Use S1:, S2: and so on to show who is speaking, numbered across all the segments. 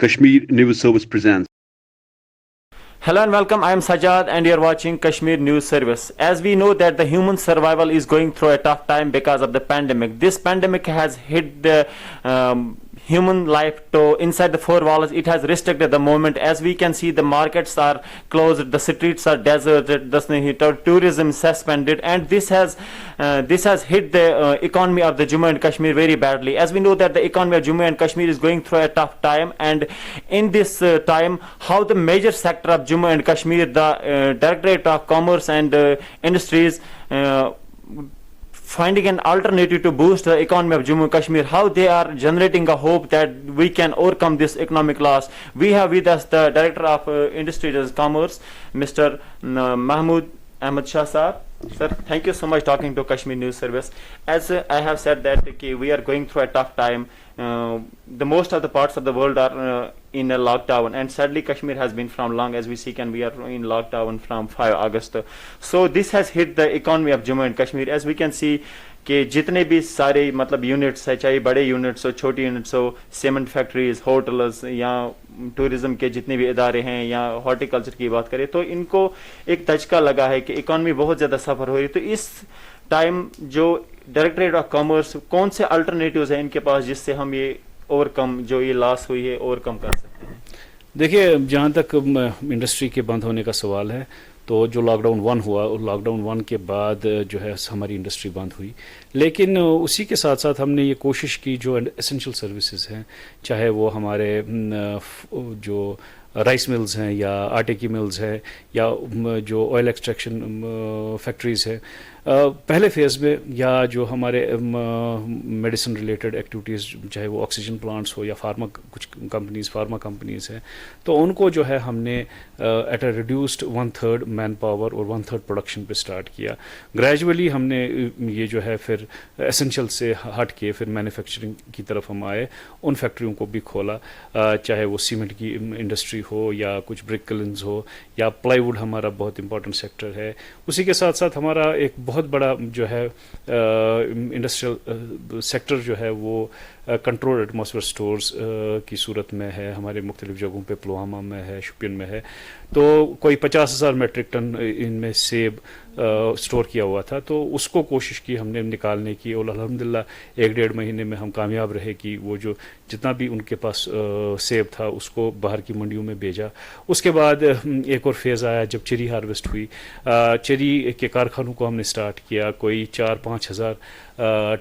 S1: Kashmir News Service presents.
S2: Hello and welcome. I am Sajad and you are watching Kashmir News Service. As we know that the human survival is going through a tough time because of the pandemic. This pandemic has hit the human life to inside the four walls. It has restricted the movement. As we can see, the markets are closed, the streets are deserted, the tourism suspended, and this has hit the economy of the Jammu and Kashmir very badly. As we know that the economy of Jammu and Kashmir is going through a tough time, and in this time, how the major sector of Jammu and Kashmir, the Directorate of Commerce and Industries, finding an alternative to boost the economy of Jammu and Kashmir, how they are generating a hope that we can overcome this economic loss. We have with us the Director of Industries and Commerce, Mr. Mahmood Ahmed Shah Saab. Sir, thank you so much talking to Kashmir News Service. As I have said that we are going through a tough time. The most of the parts of the world are in a lockdown, and sadly Kashmir has been from long as we see, and we are in lockdown from 5 August. So this has hit the economy of Jammu and Kashmir. As we can see کہ جتنے بھی سارے مطلب units ہے, چاہے بڑے units ہو, چھوٹی units ہو, cement factories, hotels یا ٹورزم کے جتنے بھی ادارے ہیں, یا ہارٹیکلچر کی بات کریں, تو ان کو ایک دھچکا لگا ہے کہ اکانومی بہت زیادہ سفر ہو رہی ہے. تو اس ٹائم جو ڈائریکٹریٹ آف کامرس کون سے الٹرنیٹیوز ہیں ان کے پاس جس سے ہم یہ اوور کم جو یہ لاس ہوئی ہے اوور کم کر سکتے ہیں؟
S3: دیکھیے, جہاں تک انڈسٹری کے بند ہونے کا سوال ہے, تو جو لاک ڈاؤن 1 ہوا, لاک ڈاؤن 1 کے بعد جو ہے ہماری انڈسٹری بند ہوئی, لیکن اسی کے ساتھ ساتھ ہم نے یہ کوشش کی جو اسینشیل سروسز ہیں, چاہے وہ ہمارے جو رائس ملز ہیں یا آٹے کی ملز ہیں یا جو آئل ایکسٹریکشن فیکٹریز ہیں, پہلے فیز میں, یا جو ہمارے میڈیسن ریلیٹڈ ایکٹیویٹیز, چاہے وہ آکسیجن پلانٹس ہو یا کچھ فارما کمپنیز ہیں, تو ان کو جو ہے ہم نے at a reduced 1/3 man power اور 1/3 پروڈکشن پہ اسٹارٹ کیا. گریجولی ہم نے یہ جو ہے پھر اسینشیل سے ہٹ کے پھر مینوفیکچرنگ کی طرف ہم آئے, ان فیکٹریوں کو بھی کھولا, چاہے وہ سیمنٹ کی انڈسٹری ہو یا کچھ برک کلنز ہو یا پلائی ووڈ ہمارا بہت امپورٹنٹ سیکٹر ہے. اسی کے ساتھ ساتھ ہمارا ایک بہت بڑا جو ہے انڈسٹریل سیکٹر جو ہے وہ کنٹرول ایٹماسفیئر سٹورز کی صورت میں ہے, ہمارے مختلف جگہوں پہ, پلوامہ میں ہے, شوپین میں ہے, تو کوئی 50,000 میٹرک ٹن ان میں سیب اسٹور کیا ہوا تھا. تو اس کو کوشش کی ہم نے نکالنے کی, اور الحمدللہ 1-1.5 مہینے میں ہم کامیاب رہے کہ وہ جو جتنا بھی ان کے پاس سیب تھا اس کو باہر کی منڈیوں میں بھیجا. اس کے بعد ایک اور فیز آیا جب چیری ہارویسٹ ہوئی, چیری کے کارخانوں کو ہم نے اسٹارٹ کیا, کوئی 4-5 ہزار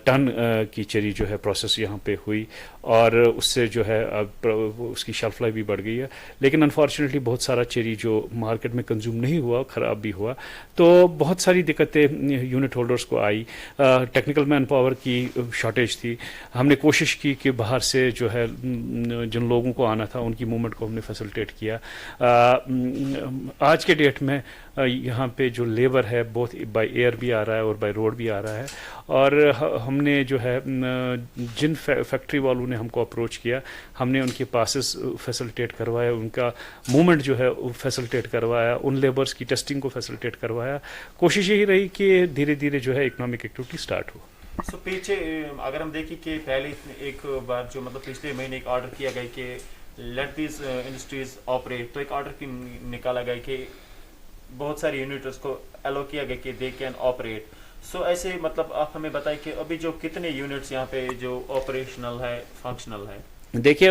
S3: ٹن کی چیری جو ہے پروسیس یہاں پہ ہوئی, اور اس سے جو ہے اب اس کی شیلف لائف بھی بڑھ گئی ہے. لیکن انفارچونیٹلی بہت سارا چیری جو مارکیٹ میں کنزیوم نہیں ہوا, خراب بھی ہوا, تو بہت ساری دقتیں یونٹ ہولڈرز کو آئی. ٹیکنیکل مین پاور کی شارٹیج تھی. ہم نے کوشش کی کہ باہر سے جو ہے جن لوگوں کو آنا تھا ان کی موومنٹ کو ہم نے فیسلٹیٹ کیا. آج کے ڈیٹ میں یہاں پہ جو لیبر ہے بہت بائی ایئر بھی آ رہا ہے اور بائی روڈ بھی آ رہا ہے, اور ہم نے جو ہے جن فیکٹری والوں نے ہم کو اپروچ کیا, ہم نے ان کے پاسز فیسلٹیٹ کروایا, ان کا موومنٹ جو ہے فیسلٹیٹ کروایا, ان لیبرز کی ٹیسٹنگ کو فیسلٹیٹ کروایا. کوشش یہی رہی کہ دھیرے دھیرے جو ہے اکنامک ایکٹیویٹی اسٹارٹ ہو.
S2: سو پیچھے اگر ہم دیکھیں کہ پہلے ایک بار جو مطلب پچھلے مہینے ایک آرڈر کیا گیا کہ لیٹ دیز انڈسٹریز آپریٹ, تو ایک آرڈر نکالا گیا کہ بہت ساری یونٹس کو الو کیا گیا کہ دے کین آپریٹ. سو ایسے مطلب آپ ہمیں بتائیں کہ ابھی جو کتنے یونٹس یہاں پہ جو آپریشنل ہے, فنکشنل ہے؟
S3: دیکھیے,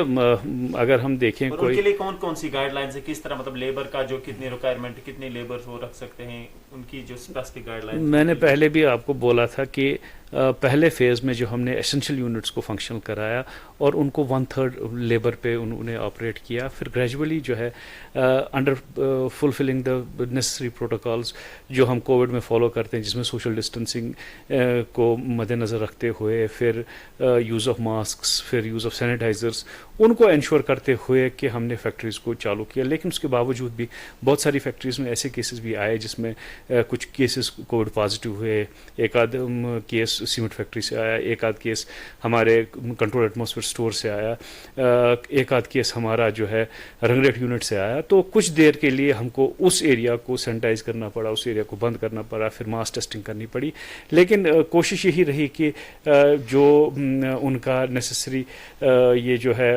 S3: اگر ہم دیکھیں
S2: اور ان کے لیے کون کون سی گائیڈ لائنس ہے, کس طرح مطلب لیبر کا جو کتنی ریکوائرمنٹ, کتنے لیبر وہ رکھ سکتے ہیں, ان کی جو اسپیسیفک گائیڈ لائن.
S3: میں نے پہلے بھی آپ کو بولا تھا کہ پہلے فیز میں جو ہم نے اسینشیل یونٹس کو فنکشنل کرایا اور ان کو 1/3 لیبر پہ انہوں نے آپریٹ کیا, پھر گریجولی جو ہے under fulfilling the necessary protocols جو ہم کووڈ میں فالو کرتے ہیں, جس میں سوشل ڈسٹینسنگ کو مد نظر رکھتے ہوئے, پھر یوز آف ماسکس, پھر یوز آف سینیٹائزرس, ان کو انشور کرتے ہوئے کہ ہم نے فیکٹریز کو چالو کیا. لیکن اس کے باوجود بھی بہت ساری فیکٹریز میں ایسے کیسز بھی آئے جس میں کچھ کیسز کووڈ پازیٹیو ہوئے. ایک آدھ کیس سیمنٹ فیکٹری سے آیا, ایک آدھ کیس ہمارے کنٹرول ایٹماسفیئر سٹور سے آیا, ایک آدھ کیس ہمارا جو ہے رنگریٹ یونٹ سے آیا. تو کچھ دیر کے لیے ہم کو اس ایریا کو سینیٹائز کرنا پڑا, اس ایریا کو بند کرنا پڑا, پھر ماس ٹیسٹنگ کرنی پڑی. لیکن کوشش یہی رہی کہ جو ان کا نیسسری یہ جو ہے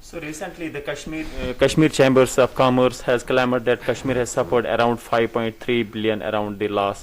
S2: So recently, the Kashmir Chambers of Commerce has claimed that Kashmir has suffered around 5.3 billion around the loss.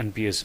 S3: NPAs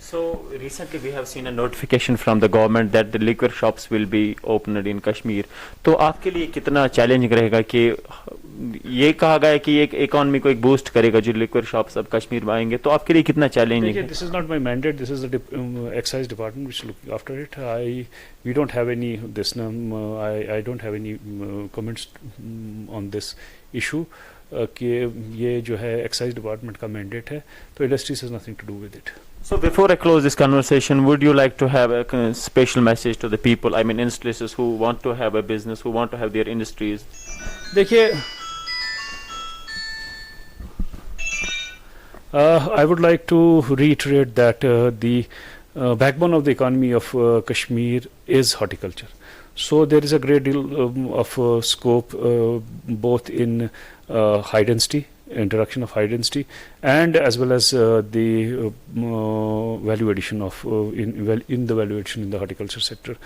S2: So recently we have seen a notification from the government that the liquor shops will be opened in Kashmir. تو آپ کے لیے کتنا challenging رہے گا کہ یہ کہا گیا ہے کہ ایک اکانومی کو ایک بوسٹ کرے گا جو لیکور شاپس اب کشمیر میں آئیں گے, تو آپ کے لیے کتنا چیلنجنگ ہے؟
S3: This is not my mandate. This is the excise department which look after it. We don't have any this. I don't have any comments on this issue. کہ یہ جو ہے ایکسائز ڈپارٹمنٹ کا مینڈیٹ ہے, تو industries has nothing to do with it.
S2: So before I close this conversation, would you like to have a special message to the people, I mean installers who want to have a business, who want to have their industries?
S3: دیکھیے, I would like to reiterate that the backbone of the economy of Kashmir is horticulture. So there is a great deal of scope both in high density, introduction of high density, and as well as the value addition of in the value addition in the horticulture sector.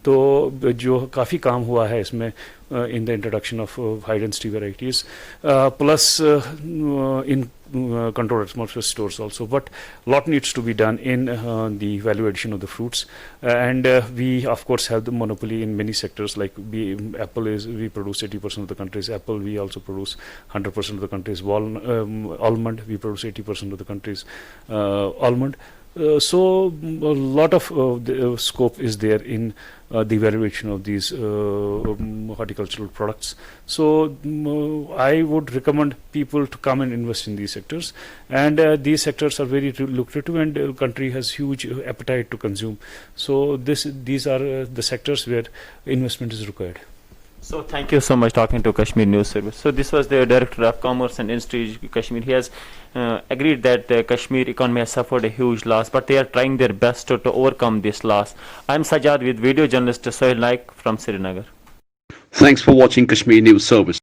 S3: تو جو کافی کام ہوا ہے اس میں in the introduction of high density varieties, plus in controlled atmosphere stores also, but lot needs to be done in the value addition of the fruits, and we of course have the monopoly in many sectors, like we produce 80% of the country's apple, we also produce 100% of the country's almond, we produce 80% of the country's almond. So a lot of the scope is there in the evaluation of these horticultural products. So I would recommend people to come and invest in these sectors, and these sectors are very lucrative, and the country has huge appetite to consume. So these are the sectors where investment is required.
S2: So thank you so much talking to Kashmir News Service. So this was the Director of Commerce and Industry Kashmir. He has agreed that the Kashmir economy has suffered a huge loss, but they are trying their best to overcome this loss. I am Sajjad with video journalist Sohail Naik from Srinagar.
S1: Thanks for watching Kashmir News Service.